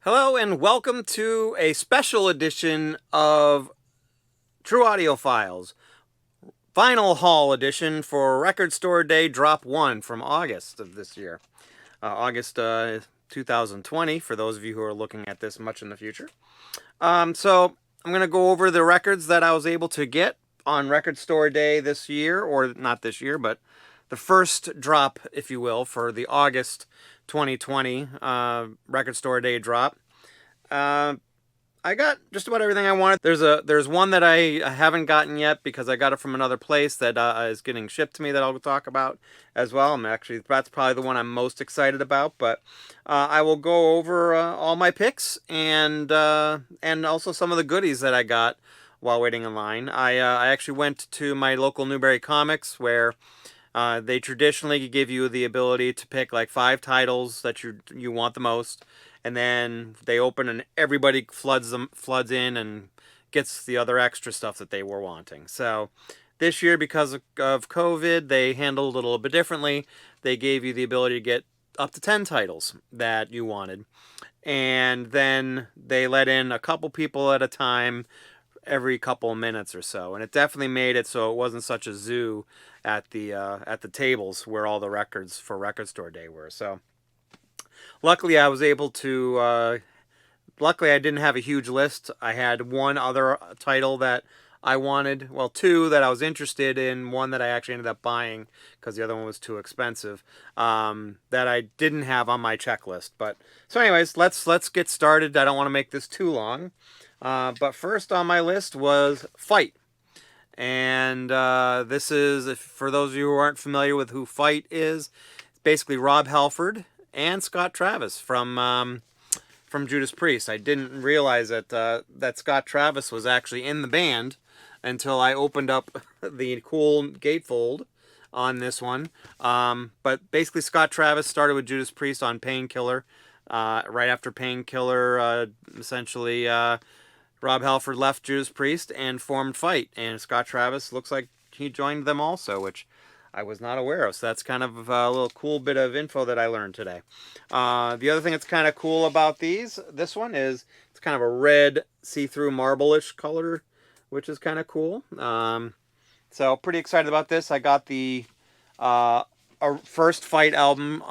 Hello and welcome to a special edition of True Audio Files, Vinyl Haul edition for Record Store Day Drop 1 from August of this year. August 2020, for those of you who are looking at this much in the future. So I'm going to go over the records that I was able to get on Record Store Day this year, or not this year, but the first drop, if you will, for the August 2020 Record Store Day drop. I got just about everything I wanted. There's one that I haven't gotten yet because I got it from another place that is getting shipped to me that I'll talk about as well. That's probably the one I'm most excited about. But I will go over all my picks and also some of the goodies that I got while waiting in line. I actually went to my local Newberry Comics where they traditionally give you the ability to pick like 5 titles that you want the most, and then they open and everybody floods in and gets the other extra stuff that they were wanting. So this year, because of COVID, they handled it a little bit differently. They gave you the ability to get up to 10 titles that you wanted, and then they let in a couple people at a time every couple of minutes or so, and it definitely made it so it wasn't such a zoo at the tables where all the records for Record Store Day were. So luckily I was able to luckily I didn't have a huge list. I had one other title that I wanted, well, 2 that I was interested in, one that I actually ended up buying because the other one was too expensive, that I didn't have on my checklist. But so anyways, let's get started. I don't want to make this too long. But first on my list was Fight. And this is, for those of you who aren't familiar with who Fight is, it's basically Rob Halford and Scott Travis from Judas Priest. I didn't realize that Scott Travis was actually in the band until I opened up the cool gatefold on this one. But basically Scott Travis started with Judas Priest on Painkiller. Right after Painkiller, essentially Rob Halford left Judas Priest and formed Fight, and Scott Travis looks like he joined them also, which I was not aware of. So that's kind of a little cool bit of info that I learned today. The other thing that's kind of cool about this one is it's kind of a red see-through marble-ish color, which is kind of cool. So pretty excited about this. I got the our first Fight album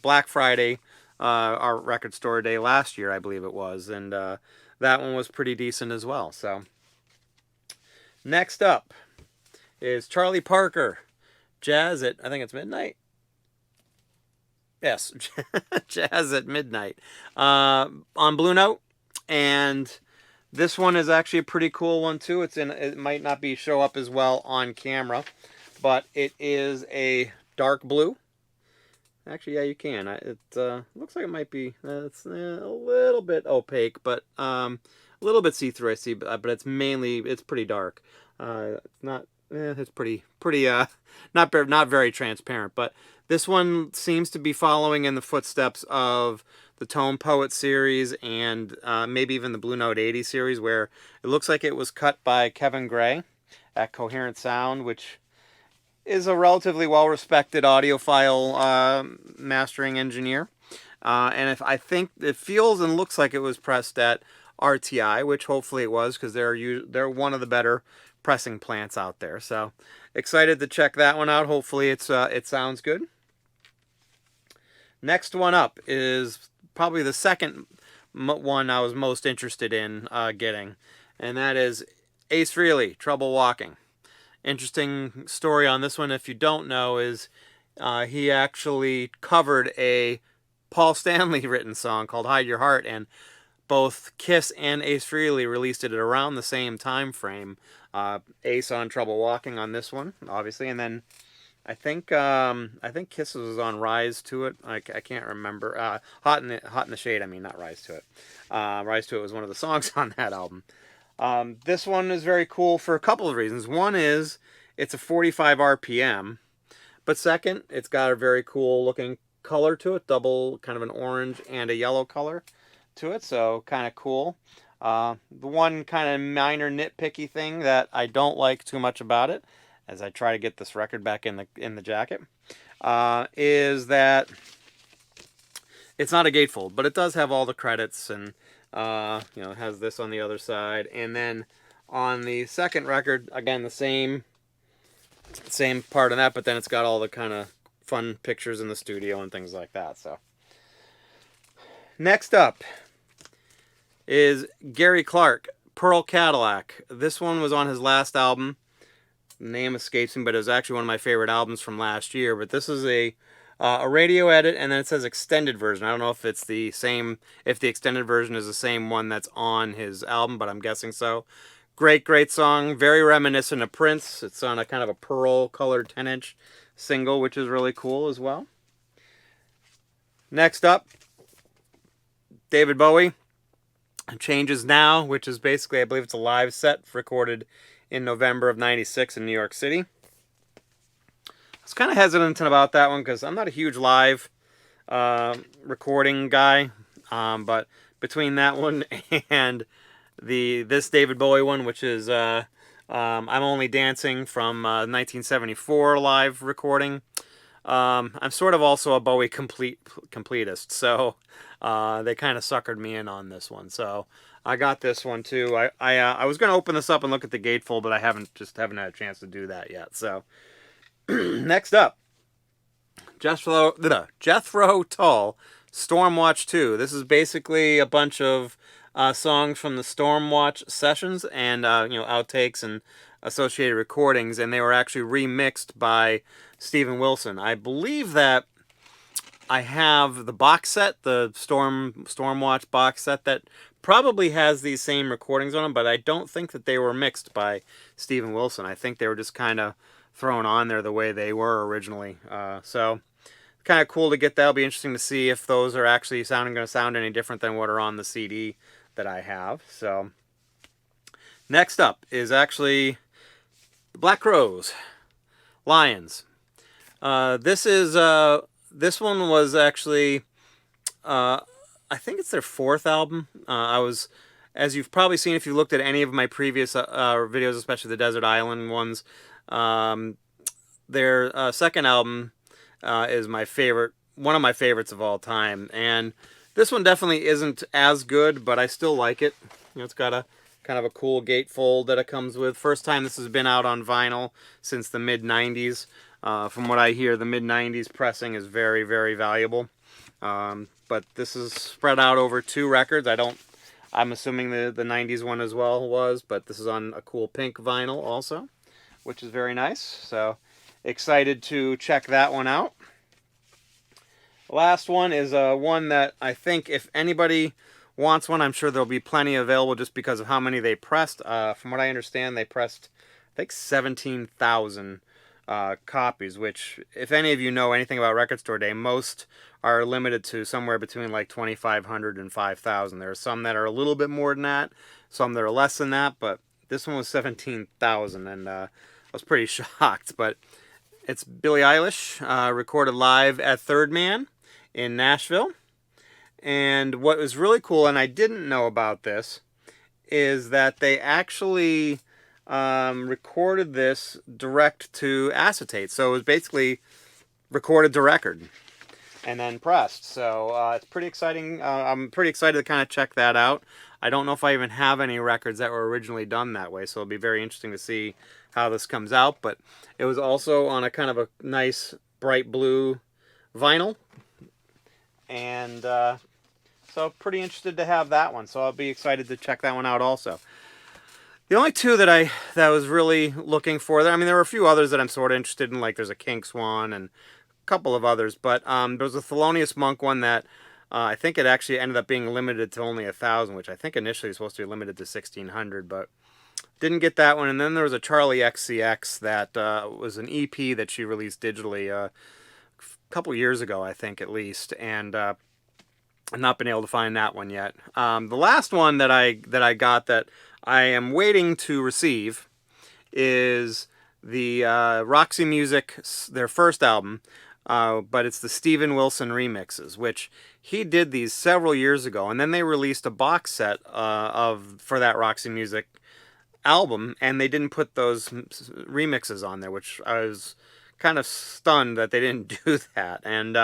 Black Friday, our Record Store Day last year, I believe it was, and that one was pretty decent as well. So next up is Charlie Parker, Jazz at, I think it's midnight. Yes, Jazz at Midnight on Blue Note, and this one is actually a pretty cool one too. It might not show up as well on camera, but it is a dark blue. Actually, yeah, you can. It looks like it might be. It's a little bit opaque, but a little bit see-through. I see, but it's pretty dark. It's not. It's pretty. Not very transparent. But this one seems to be following in the footsteps of the Tone Poet series and maybe even the Blue Note 80 series, where it looks like it was cut by Kevin Gray at Coherent Sound, which is a relatively well-respected audiophile mastering engineer. And I think it feels and looks like it was pressed at RTI, which hopefully it was, because they're one of the better pressing plants out there. So excited to check that one out. Hopefully it sounds good. Next one up is probably the second one I was most interested in getting, and that is Ace Frehley, Trouble Walking. Interesting story on this one, if you don't know, is he actually covered a Paul Stanley written song called Hide Your Heart, and both Kiss and Ace Frehley released it at around the same time frame. Ace on Trouble Walking on this one, obviously, and then I think Kiss was on Rise to It. I can't remember. Hot in the Shade. I mean, not Rise to It. Rise to It was one of the songs on that album. This one is very cool for a couple of reasons. One is it's a 45 RPM, but second, it's got a very cool looking color to it, double kind of an orange and a yellow color to it, so kind of cool. The one kind of minor nitpicky thing that I don't like too much about it, as I try to get this record back in the jacket, is that It's not a gatefold, but it does have all the credits, and it has this on the other side. And then on the second record, again, the same part of that, but then it's got all the kind of fun pictures in the studio and things like that. So next up is Gary Clark, Pearl Cadillac. This one was on his last album. The name escapes me, but it was actually one of my favorite albums from last year. But this is a radio edit, and then it says extended version. I don't know if it's the same, if the extended version is the same one that's on his album, but I'm guessing so. Great song. Very reminiscent of Prince. It's on a kind of a pearl colored 10-inch single, which is really cool as well. Next up, David Bowie, Changes Now, which is basically, I believe it's a live set recorded in November of '96 in New York City. I was kind of hesitant about that one because I'm not a huge live recording guy, but between that one and this David Bowie one, which is I'm Only Dancing from 1974 live recording, I'm sort of also a Bowie completist, so they kind of suckered me in on this one. So I got this one too. I was going to open this up and look at the gatefold, but I haven't had a chance to do that yet. So next up, Jethro Tull, Stormwatch 2. This is basically a bunch of songs from the Stormwatch sessions and outtakes and associated recordings, and they were actually remixed by Steven Wilson. I believe that I have the box set, the Stormwatch box set, that probably has these same recordings on them, but I don't think that they were mixed by Steven Wilson. I think they were just kind of thrown on there the way they were originally. So kind of cool to get that. It'll be interesting to see if those are actually going to sound any different than what are on the CD that I have. So next up is actually Black Crowes, Lions. This one was actually, I think it's their fourth album. As you've probably seen if you looked at any of my previous videos, especially the Desert Island ones, their second album is my favorite, one of my favorites of all time. And this one definitely isn't as good, but I still like it. It's got a kind of a cool gatefold that it comes with. First time this has been out on vinyl since the mid-90s. From what I hear, the mid-90s pressing is very, very valuable. But this is spread out over 2 records. I'm assuming the 90s one as well was, but this is on a cool pink vinyl also, which is very nice. So excited to check that one out. Last one is one that I think if anybody wants one, I'm sure there'll be plenty available just because of how many they pressed. From what I understand, they pressed, I think, 17,000 copies, which, if any of you know anything about Record Store Day, most are limited to somewhere between like 2,500 and 5,000. There are some that are a little bit more than that, some that are less than that, but this one was 17,000, and I was pretty shocked. But it's Billie Eilish, recorded live at Third Man in Nashville. And what was really cool, and I didn't know about this, is that they actually recorded this direct to acetate. So it was basically recorded to record and then pressed. So it's pretty exciting. I'm pretty excited to kind of check that out. I don't know if I even have any records that were originally done that way, so it'll be very interesting to see how this comes out. But it was also on a kind of a nice bright blue vinyl. And so pretty interested to have that one. So I'll be excited to check that one out also. The only two that I was really looking for there, I mean, there were a few others that I'm sort of interested in, like there's a Kinks one and a couple of others, but there was a Thelonious Monk one that I think it actually ended up being limited to only 1,000, which I think initially was supposed to be limited to 1,600, but didn't get that one. And then there was a Charlie XCX that was an EP that she released digitally a couple years ago, I think, at least, and I've not been able to find that one yet. The last one that I got that I am waiting to receive is the Roxy Music, their first album, but it's the Steven Wilson remixes, which he did these several years ago, and then they released a box set for that Roxy Music album, and they didn't put those remixes on there, which I was kind of stunned that they didn't do that. And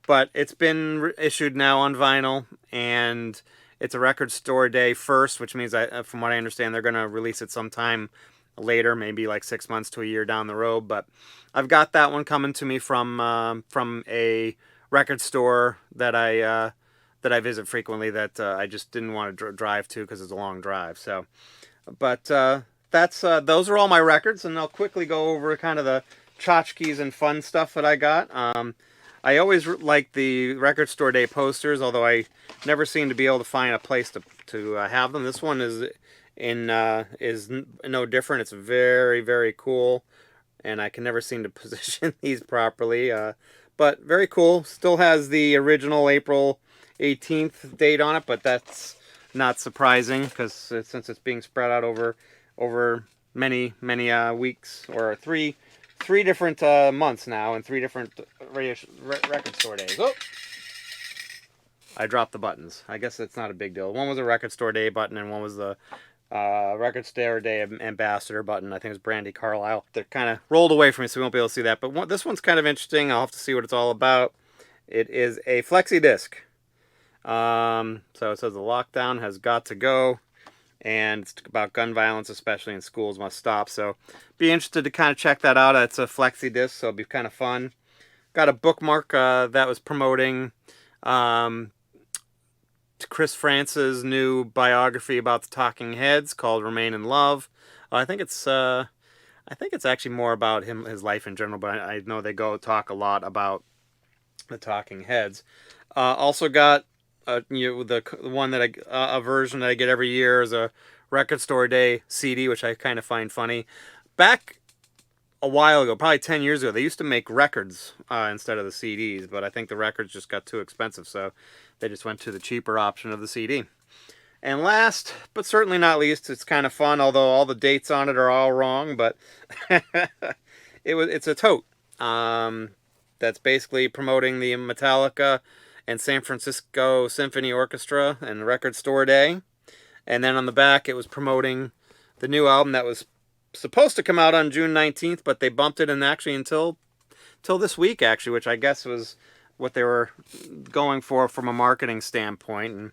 but it's been issued now on vinyl, and it's a record store day first, which means, from what I understand, they're going to release it sometime later, maybe like 6 months to a year down the road. But I've got that one coming to me from a record store that I visit frequently, that I just didn't want to drive to because it's a long drive. So, but that's those are all my records, and I'll quickly go over kind of the tchotchkes and fun stuff that I got. I always like the record store day posters, although I never seem to be able to find a place to have them. This one is no different. It's very, very cool, and I can never seem to position these properly. But very cool. Still has the original April 18th date on it, but that's not surprising, because since it's being spread out over many weeks, or three different months now, and 3 different record store days. Oh, I dropped the buttons. I guess it's not a big deal. One was a record store day button, and one was the record store day ambassador button. I think it was Brandy Carlisle. They're kind of rolled away from me, so we won't be able to see that. But this one's kind of interesting. I'll have to see what it's all about. It is a flexi disc. So it says the lockdown has got to go, and it's about gun violence, especially in schools, must stop. So be interested to kind of check that out. It's a flexi disc, so it'll be kind of fun. Got a bookmark that was promoting Chris France's new biography about the Talking Heads called Remain in Love. I think it's actually more about his life in general, but I know they talk a lot about the Talking Heads. Also got the one that a version that I get every year is a record store day CD, which I kind of find funny. Back a while ago, probably 10 years ago, they used to make records instead of the CDs, but I think the records just got too expensive, so they just went to the cheaper option of the CD. And last, but certainly not least, it's kind of fun, although all the dates on it are all wrong, but it's a tote that's basically promoting the Metallica and San Francisco Symphony Orchestra and Record Store Day. And then on the back, it was promoting the new album that was supposed to come out on June 19th, but they bumped it until this week, actually, which I guess was what they were going for from a marketing standpoint. And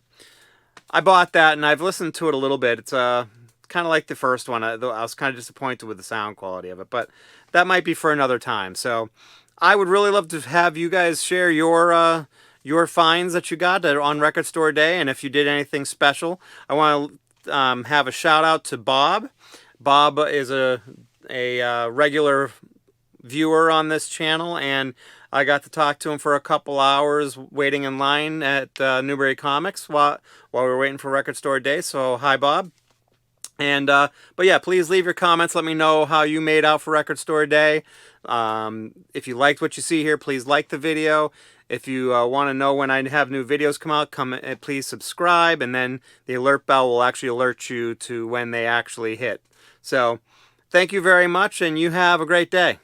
I bought that, and I've listened to it a little bit. It's kind of like the first one. I was kind of disappointed with the sound quality of it, but that might be for another time. So I would really love to have you guys share your finds that you got on Record Store Day, and if you did anything special. I want to have a shout out to Bob. Bob is a regular viewer on this channel, and I got to talk to him for a couple hours waiting in line at Newbury Comics while we were waiting for Record Store Day. So hi, Bob. And but yeah, please leave your comments. Let me know how you made out for Record Store Day. If you liked what you see here, please like the video. If you want to know when I have new videos come out, please subscribe, and then the alert bell will actually alert you to when they actually hit. So thank you very much, and you have a great day.